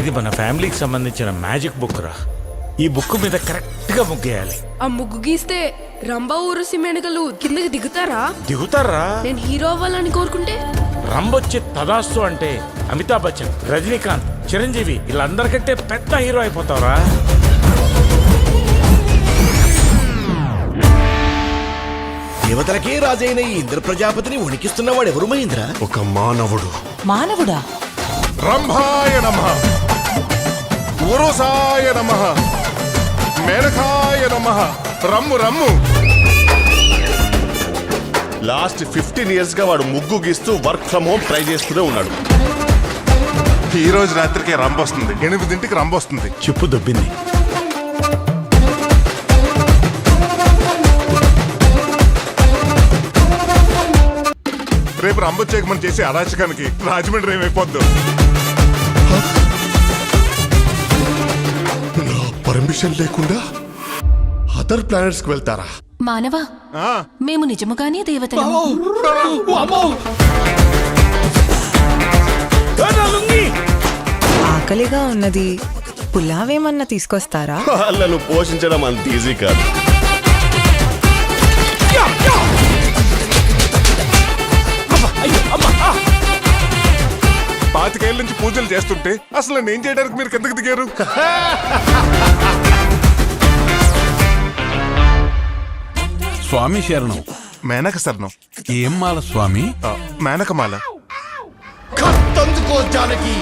ఇది మన ఫ్యామిలీకి సంబంధించిన మ్యాజిక్ బుక్ రా. ఈ బుక్ మీద కరెక్ట్ గా ముగ్గేయాలి. ఆ ముగ్గు గీస్తే రంభా ఊరసి మేనకలు కిందకి దిగుతారా? దిగుతారా? నేను హీరో అవ్వాలని కోరుకుంటే రంబొచ్చి తదాస్తు అంటే అమితాబ్ బచ్చన్, రజనీకాంత్, చిరంజీవి వీళ్ళందరికంటే పెద్ద హీరో అయిపోతావురా. దేవతలకే రాజైన ఈ ఇంద్ర ప్రజాపతిని వణికిస్తున్నవాడు ఎవరు మహేంద్ర? ఒక మానవుడు. మానవుడా? రంభాయ నమః, ఉరుసాయ నమః, మేనకాయ నమః. రమ్ము రమ్ము. లాస్ట్ 15 years గా వాడు ముగ్గు గీస్తూ వర్క్ ఫ్రమ్ హోమ్ ట్రై చేస్తూనే ఉన్నాడు. ఈ రోజు రాత్రికి రంబొస్తుంది, 8ంటికి రంబొస్తుంది. చెప్పు దొబ్బింది. రేపు రంబొచ్చేయకమని చేసే అరాచకానికి రాజమండ్రి ఏమైపోద్దు. నా పర్మిషన్ లేకుండా అదర్ ప్లానెట్స్ కి వెళ్తారా? మానవా, మేము నిజముగానే దేవతలము. ఆకలిగా ఉన్నది, పులావేమన్నా తీసుకొస్తారా? వాళ్ళను పోషించడం అంత ఈజీ కాదు. పాతికేళ్ళ నుంచి పూజలు చేస్తుంటే అసలు నేను చేయడానికి మీరు కిందకి దిగారు. స్వామి శరణం. మేనక శరణం. ఏం మాల స్వామి? మేనకమాల. ఖత్తందుకో జానకి.